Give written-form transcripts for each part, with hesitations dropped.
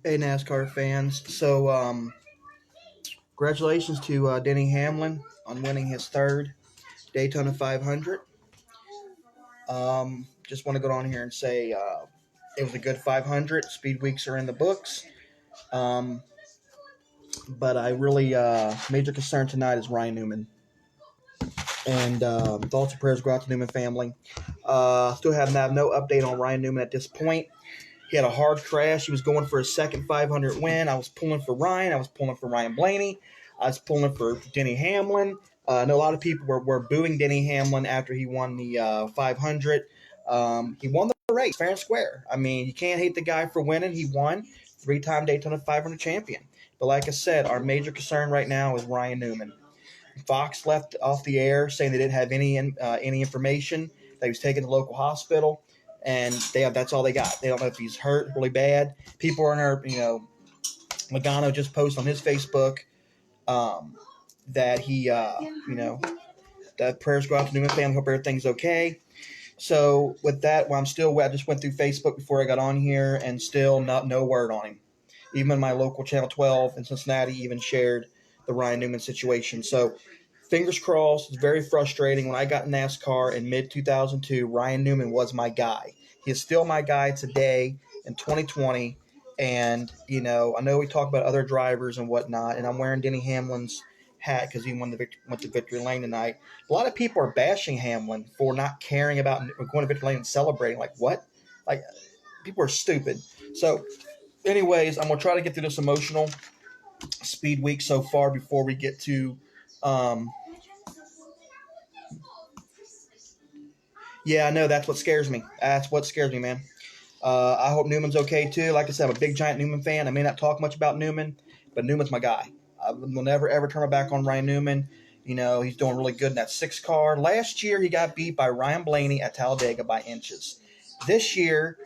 Hey, NASCAR fans. Congratulations to Denny Hamlin on winning his third Daytona 500. Just want to go on here and say it was a good 500. Speed weeks are in the books. Um, but I really, major concern tonight is Ryan Newman. And thoughts and prayers go out to the Newman family. Still have no update on Ryan Newman at this point. He had a hard crash. He was going for a second 500 win. I was pulling for Ryan. I was pulling for Ryan Blaney. I was pulling for Denny Hamlin. I know a lot of people were booing Denny Hamlin after he won the 500. He won the race fair and square. I mean, you can't hate the guy for winning. He won, three-time Daytona 500 champion. But like I said, our major concern right now is Ryan Newman. Fox left off the air saying they didn't have any information that he was taken to the local hospital, and that's all they got. They don't know if he's hurt really bad. People are in Logano just posted on his Facebook that that prayers go out to the Newman family. Hope everything's okay. So with that, I just went through Facebook before I got on here, and still no word on him. Even my local Channel 12 in Cincinnati even shared the Ryan Newman situation. So fingers crossed. It's very frustrating. When I got in NASCAR in mid-2002, Ryan Newman was my guy. He is still my guy today in 2020. And, I know we talk about other drivers and whatnot, and I'm wearing Denny Hamlin's hat because he went to Victory Lane tonight. A lot of people are bashing Hamlin for not caring about going to Victory Lane and celebrating. Like, what? Like, people are stupid. So, anyways, I'm going to try to get through this emotional speed week so far before we get to yeah, I know. That's what scares me. That's what scares me, man. I hope Newman's okay too. Like I said, I'm a big giant Newman fan. I may not talk much about Newman, but Newman's my guy. I will never ever turn my back on Ryan Newman. He's doing really good in that 6 car. Last year he got beat by Ryan Blaney at Talladega by inches. This year,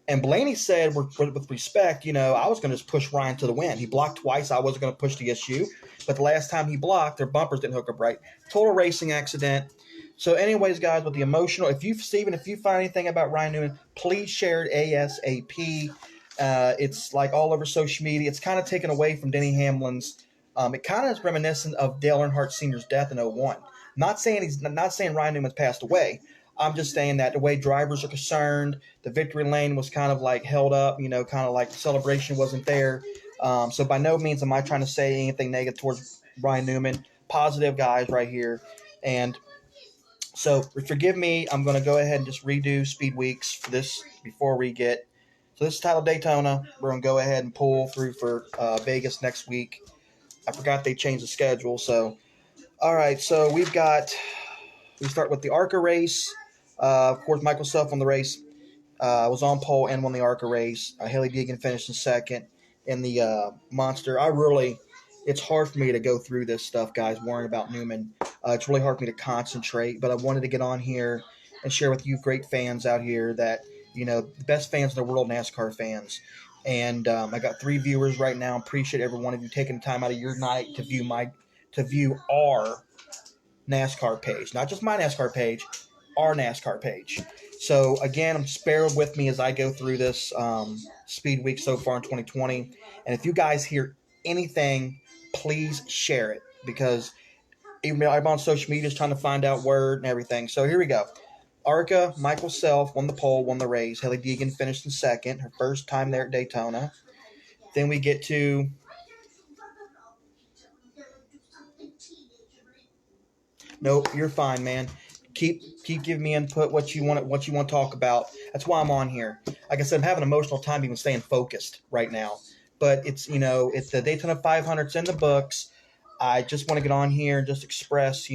and Blaney said with respect, I was going to just push Ryan to the win. He blocked twice. I wasn't going to push the issue. But the last time he blocked, their bumpers didn't hook up right. Total racing accident. So anyways, guys, with the emotional, if you find anything about Ryan Newman, please share it ASAP. It's like all over social media. It's kind of taken away from Denny Hamlin's. It kind of is reminiscent of Dale Earnhardt Sr.'s death in '01. Not saying Ryan Newman's passed away. I'm just saying that the way drivers are concerned, the victory lane was kind of like held up, kind of like the celebration wasn't there. So by no means am I trying to say anything negative towards Ryan Newman. Positive guys right here. And so forgive me. I'm going to go ahead and just redo Speed Weeks for this before we get. So this is titled Daytona. We're going to go ahead and pull through for Vegas next week. I forgot they changed the schedule. So, all right. So we start with the ARCA race. Of course, Michael Self won the race. Was on pole and won the ARCA race. Haley Deegan finished in second in the Monster. It's hard for me to go through this stuff, guys, worrying about Newman. It's really hard for me to concentrate, but I wanted to get on here and share with you great fans out here that, the best fans in the world, NASCAR fans. And I got 3 viewers right now. Appreciate every one of you taking time out of your night to view our NASCAR page. Not just my NASCAR page, our NASCAR page. So, again, bear with me as I go through this Speed Week so far in 2020. And if you guys hear anything, please share it, because even though I'm on social media just trying to find out word and everything. So here we go. ARCA, Michael Self won the pole, won the race. Haley Deegan finished in second, her first time there at Daytona. Then we get to Nope, you're fine, man. Keep giving me input, what you want to talk about. That's why I'm on here. Like I said, I'm having an emotional time even staying focused right now. But it's the Daytona 500's in the books. I just want to get on here and just express,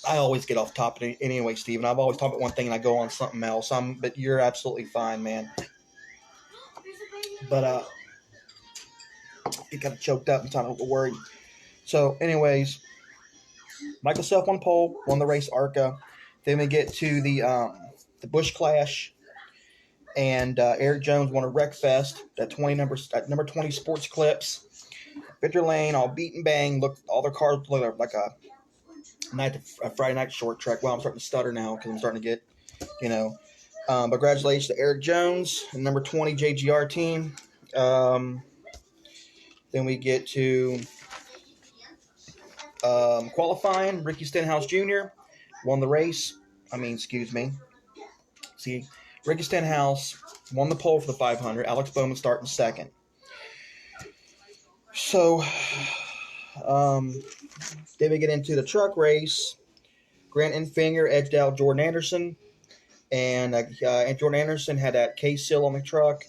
I always get off topic anyway, Steven. I've always talked about one thing and I go on something else. But you're absolutely fine, man. But it got choked up and I'm worried. So, anyways, Michael Self won pole, won the race ARCA. Then we get to the Busch Clash, and Eric Jones won a Wreckfest. That number 20 Sports Clips. Victory Lane, all beat and bang. All their cars look like a Friday night short track. Well, I'm starting to stutter now because I'm starting to get, Congratulations to Eric Jones, number 20 JGR team. Then we get to qualifying. Ricky Stenhouse Jr. won the race. Excuse me. See, Ricky Stenhouse won the pole for the 500. Alex Bowman starting second. So, then we get into the truck race. Grant Enfinger edged out Jordan Anderson. And Jordan Anderson had that K-Seal on the truck.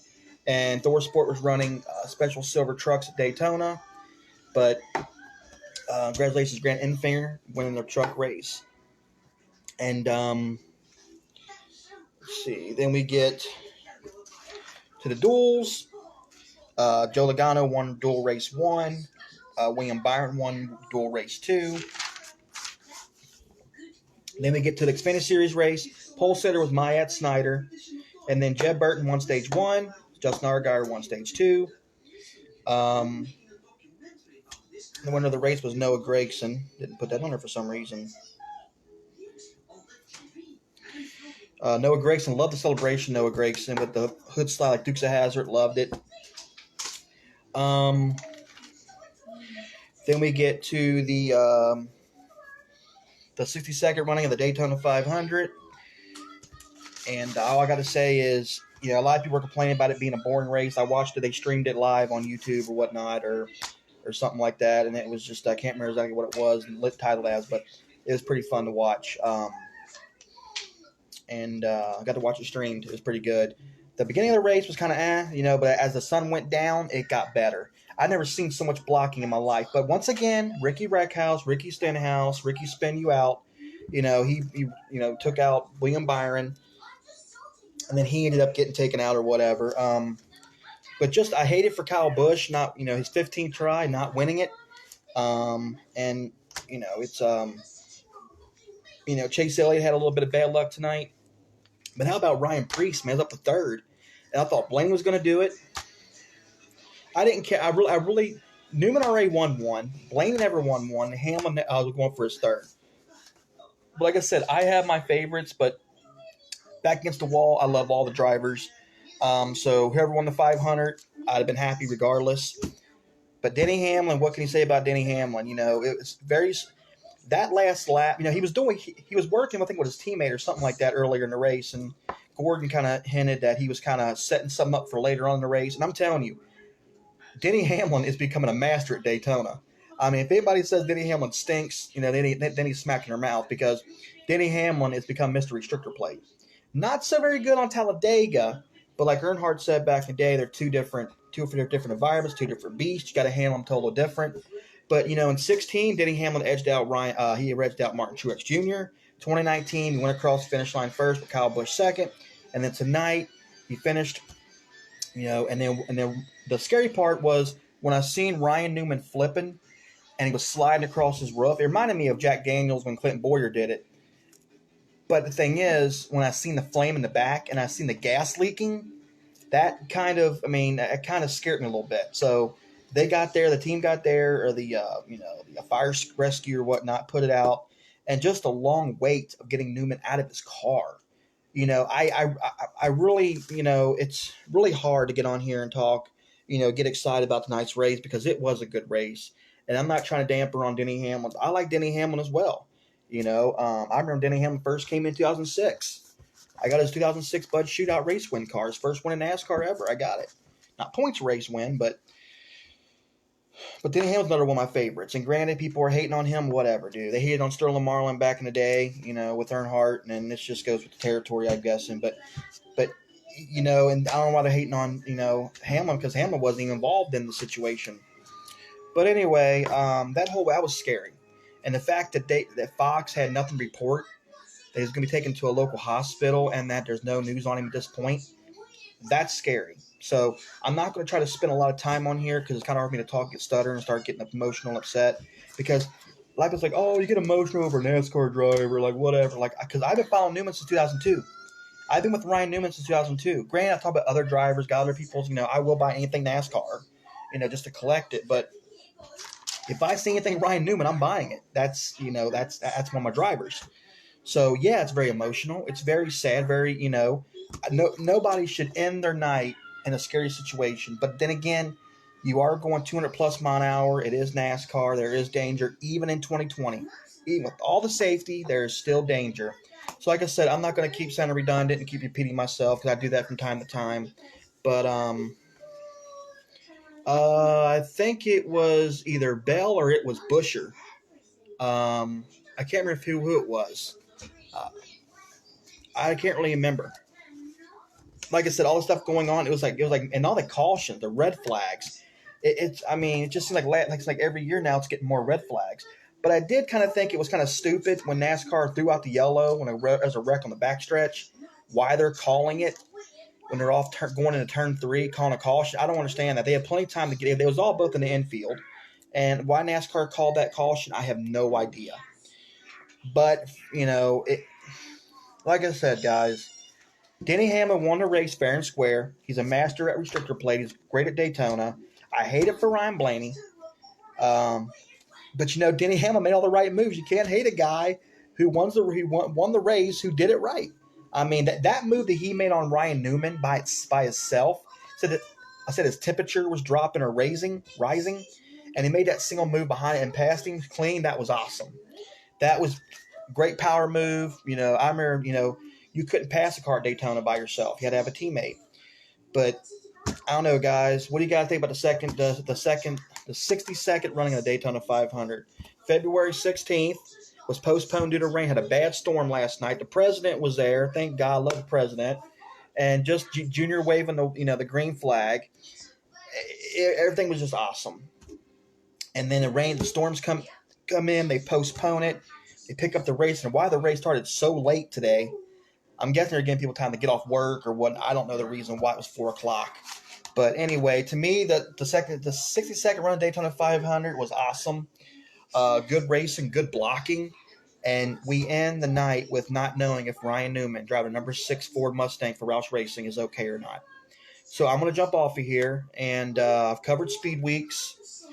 And Thor Sport was running special silver trucks at Daytona. But congratulations, Grant Enfinger, winning the truck race. And let's see. Then we get to the duels. Joe Logano won dual race 1. William Byron won dual race 2. Then we get to the Xfinity Series race. Pole sitter was Mayat Snyder. And then Jeb Burton won stage 1. Justin Allgaier won stage 2. The winner of the race was Noah Gragson. Didn't put that on there for some reason. Noah Gragson, loved the celebration. Noah Gragson with the hood slide like Dukes of Hazzard, loved it. Then we get to the 62nd running of the Daytona 500. And all I got to say is, a lot of people were complaining about it being a boring race. I watched it. They streamed it live on YouTube or whatnot or something like that. And it was just, I can't remember exactly what it was and lit titled as, but it was pretty fun to watch. I got to watch it streamed. It was pretty good. The beginning of the race was kind of but as the sun went down, it got better. I've never seen so much blocking in my life. But once again, Ricky Reckhouse, Ricky Stenhouse, Ricky Spin You Out, he took out William Byron. And then he ended up getting taken out or whatever. But just, I hate it for Kyle Busch, not, his 15th try, not winning it. Chase Elliott had a little bit of bad luck tonight. But how about Ryan Preece, man? He's up to third. And I thought Blaney was going to do it. I didn't care. I really Newman already won one. Blaney never won one. Hamlin was going for his third. But like I said, I have my favorites, but back against the wall, I love all the drivers. So whoever won the 500, I'd have been happy regardless. But Denny Hamlin, what can you say about Denny Hamlin? It was very – that last lap, he was working, I think, with his teammate or something like that earlier in the race. And Gordon kind of hinted that he was kind of setting something up for later on in the race. And I'm telling you, Denny Hamlin is becoming a master at Daytona. If anybody says Denny Hamlin stinks, then he's smacking her mouth because Denny Hamlin has become Mr. Restrictor Plate. Not so very good on Talladega, but like Earnhardt said back in the day, they're two different environments, two different beasts. You got to handle them totally different. But, in 16, Denny Hamlin edged out he edged out Martin Truex Jr. 2019, he went across the finish line first with Kyle Busch second. And then tonight, he finished, and then the scary part was when I seen Ryan Newman flipping and he was sliding across his roof. It reminded me of Jack Daniels when Clinton Boyer did it. But the thing is, when I seen the flame in the back and I seen the gas leaking, that kind of scared me a little bit. So they got there, the team got there, or the fire rescue or whatnot, put it out, and just a long wait of getting Newman out of his car. I really, it's really hard to get on here and talk, get excited about tonight's race because it was a good race. And I'm not trying to damper on Denny Hamlin. I like Denny Hamlin as well. I remember Denny Hamlin first came in 2006. I got his 2006 Bud Shootout race win car. His first win in NASCAR ever. I got it. Not points race win, but Denny Hamlin's another one of my favorites. And granted, people are hating on him, whatever, dude. They hated on Sterling Marlin back in the day, with Earnhardt, and this just goes with the territory, I'm guessing. But and I don't know why they're hating on, Hamlin, because Hamlin wasn't even involved in the situation. But anyway, that was scary. And the fact that Fox had nothing to report, that he was going to be taken to a local hospital, and that there's no news on him at this point, that's scary. So I'm not going to try to spend a lot of time on here because it's kind of hard for me to talk, get stutter, and start getting emotional and upset. Because life is like, oh, you get emotional over a NASCAR driver, like whatever. Like, because I've been following Newman since 2002. I've been with Ryan Newman since 2002. Granted, I talk about other drivers, got other people's. I will buy anything NASCAR, just to collect it, but if I see anything Ryan Newman, I'm buying it. That's one of my drivers. So yeah, it's very emotional. It's very sad. Very, Nobody should end their night in a scary situation. But then again, you are going 200 plus mile an hour. It is NASCAR. There is danger, even in 2020. Even with all the safety, there is still danger. So, like I said, I'm not going to keep sounding redundant and keep repeating myself because I do that from time to time. But I think it was either Bell or it was Busher. I can't remember who it was. Uh, I can't really remember. Like I said, all the stuff going on, it was like, and all the cautions, the red flags. I mean, it just seems like every year now it's getting more red flags. But I did kind of think it was kind of stupid when NASCAR threw out the yellow when there's a wreck on the backstretch. Why they're calling it when they're going into turn three, calling a caution? I don't understand that. They had plenty of time to get it. They was all both in the infield, and why NASCAR called that caution, I have no idea. But like I said, guys, Denny Hamlin won the race fair and square. He's a master at restrictor plate. He's great at Daytona. I hate it for Ryan Blaney. Um, but Denny Hamlin made all the right moves. You can't hate a guy who won the race who did it right. I mean that move that he made on Ryan Newman by himself. I said his temperature was dropping or rising, and he made that single move behind it and passed him clean. That was awesome. That was great power move. I remember, you couldn't pass a car at Daytona by yourself. You had to have a teammate. But I don't know, guys. What do you guys think about the 60-second running of the Daytona 500? February 16th was postponed due to rain. Had a bad storm last night. The president was there. Thank God, love the president. And just Junior waving the green flag. Everything was just awesome. And then the storms come in. They postpone it. They pick up the race. And why the race started so late today, I'm guessing they're giving people time to get off work or what. I don't know the reason why it was 4 o'clock. But anyway, to me, the 60-second run of Daytona 500 was awesome. Good racing, good blocking. And we end the night with not knowing if Ryan Newman, driving number 6 Ford Mustang for Roush Racing, is okay or not. So I'm going to jump off of here. And I've covered Speed Weeks.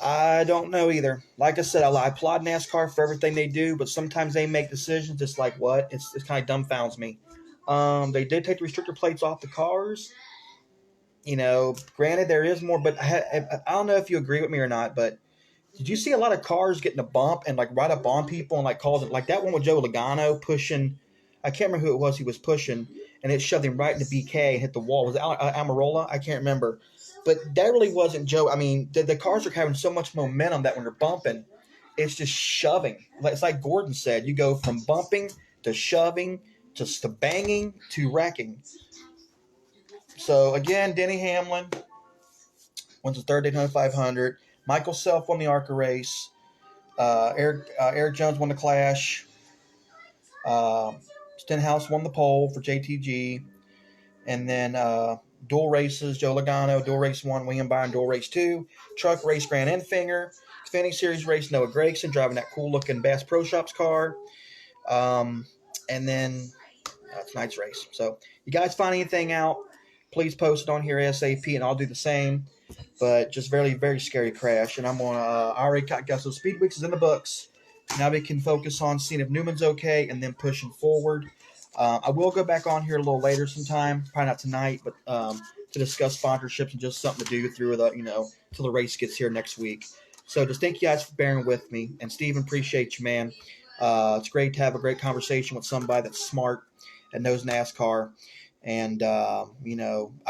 I don't know either. Like I said, I applaud NASCAR for everything they do, but sometimes they make decisions. It's like what? It's kind of dumbfounds me. They did take the restrictor plates off the cars. Granted there is more, but I don't know if you agree with me or not. But did you see a lot of cars getting a bump and like right up on people and like causing like that one with Joe Logano pushing? I can't remember who it was he was pushing, and it shoved him right into BK and hit the wall. Was it Amarola? I can't remember. But that really wasn't Joe. I mean, the cars are having so much momentum that when they're bumping, it's just shoving. It's like Gordon said, you go from bumping to shoving to banging to wrecking. So, again, Denny Hamlin wins the third Daytona 500. Michael Self won the ARCA race. Eric Jones won the Clash. Stenhouse won the pole for JTG. And then dual races, Joe Logano, dual race 1, William Byron, dual race 2. Truck race, Grant Enfinger. Xfinity Series race, Noah Gragson, driving that cool-looking Bass Pro Shops car. And then tonight's race. So, you guys find anything out, please post it on here ASAP, and I'll do the same. But just very, very scary crash. And I'm going to I already got so Speed Weeks is in the books. Now we can focus on seeing if Newman's okay and then pushing forward. I will go back on here a little later sometime, probably not tonight, but to discuss sponsorships and just something to do through till the race gets here next week. So just thank you guys for bearing with me. And Steven, appreciate you, man. It's great to have a great conversation with somebody that's smart and knows NASCAR. And I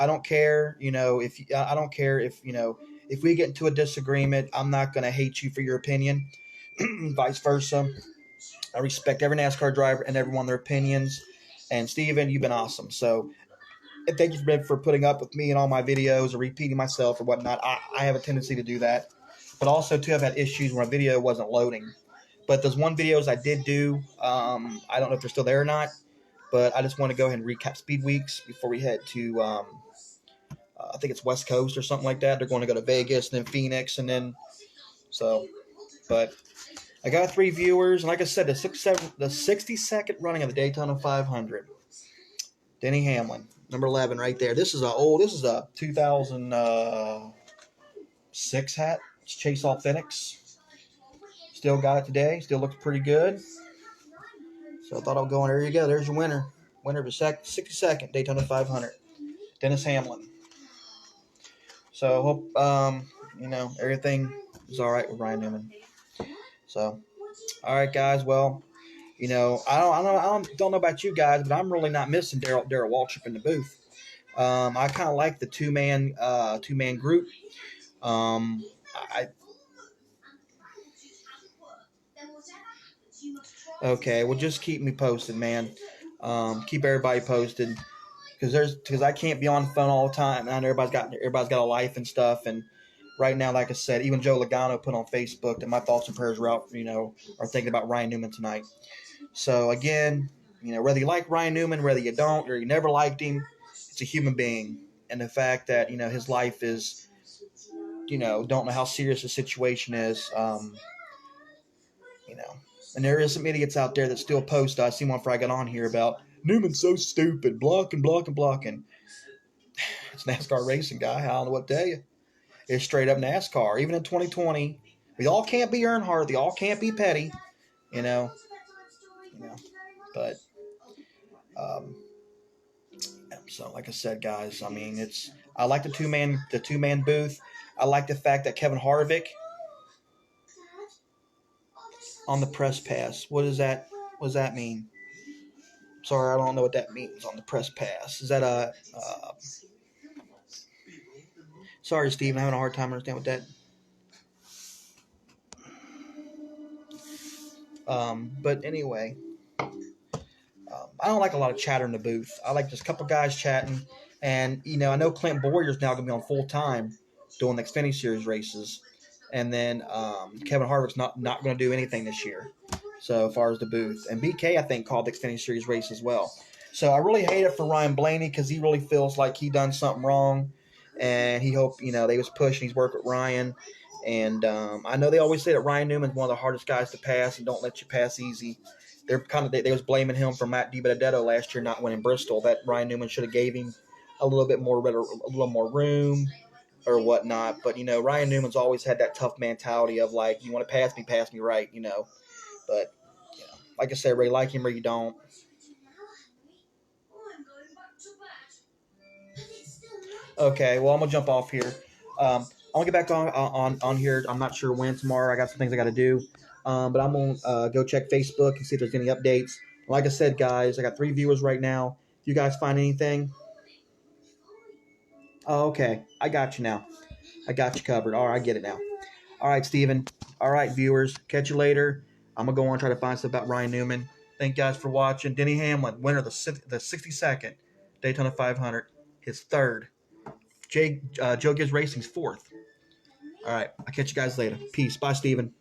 don't care, if we get into a disagreement, I'm not going to hate you for your opinion. Vice versa. I respect every NASCAR driver and everyone their opinions. And Steven, you've been awesome. So thank you for putting up with me in all my videos or repeating myself or whatnot. I have a tendency to do that. But also, too, I've had issues where my video wasn't loading. But those one videos I did do, I don't know if they're still there or not. But I just want to go ahead and recap Speed Weeks before we head to, I think it's West Coast or something like that. They're going to go to Vegas and then Phoenix and then but I got 3 viewers. And like I said, the 60-second running of the Daytona 500. Denny Hamlin, number 11 right there. This is a 2006 hat. It's Chase Authentics. Still got it today. Still looks pretty good. So I thought I'll go on. There you go. There's your winner. Winner of the 62nd Daytona 500, Dennis Hamlin. So I hope everything is all right with Ryan Newman. So, all right, guys. Well, I don't know about you guys, but I'm really not missing Darrell Waltrip in the booth. I kind of like the two man group. I Okay, well, just keep me posted, man. Keep everybody posted because I can't be on the phone all the time. And I know everybody's got a life and stuff. And right now, like I said, even Joe Logano put on Facebook that my thoughts and prayers are thinking about Ryan Newman tonight. So again, whether you like Ryan Newman, whether you don't, or you never liked him, it's a human being, and the fact that his life is, don't know how serious the situation is. You know, and there is some idiots out there that still post. I seen one before I got on here about Newman's so stupid, blocking. It's NASCAR racing, guy. I don't know what to tell you. It's straight up NASCAR. Even in 2020, we all can't be Earnhardt. They all can't be petty. You know, but so like I said, guys, I mean, I like the two man booth. I like the fact that Kevin Harvick on the press pass. What does that mean? Sorry, I don't know what that means on the press pass. Is that sorry, Steve, I'm having a hard time understanding what that. But anyway, I don't like a lot of chatter in the booth. I like just a couple guys chatting, and I know Clint Boyer's now going to be on full time doing the Xfinity Series races, and then Kevin Harvick's not going to do anything this year. So as far as the booth, and BK I think called the Xfinity Series race as well. So I really hate it for Ryan Blaney because he really feels like he done something wrong, and he hoped they was pushing. He's worked with Ryan, and I know they always say that Ryan Newman's one of the hardest guys to pass and don't let you pass easy. They was blaming him for Matt DiBenedetto last year not winning Bristol. That Ryan Newman should have gave him a little more room or whatnot. But Ryan Newman's always had that tough mentality of like, you want to pass me right. But like I said, Ray, like him or you don't. Okay, well, I'm gonna jump off here. I'm gonna get back on here. I'm not sure when tomorrow. I got some things I got to do, but I'm gonna go check Facebook and see if there's any updates. Like I said, guys, I got 3 viewers right now. If you guys find anything, oh, okay, I got you now. I got you covered. All right, I get it now. All right, Steven. All right, viewers. Catch you later. I'm gonna go on and try to find stuff about Ryan Newman. Thank you guys for watching. Denny Hamlin, winner of the 62nd Daytona 500, his third. Joe Gibbs Racing's fourth. All right. I'll catch you guys later. Peace. Bye, Steven.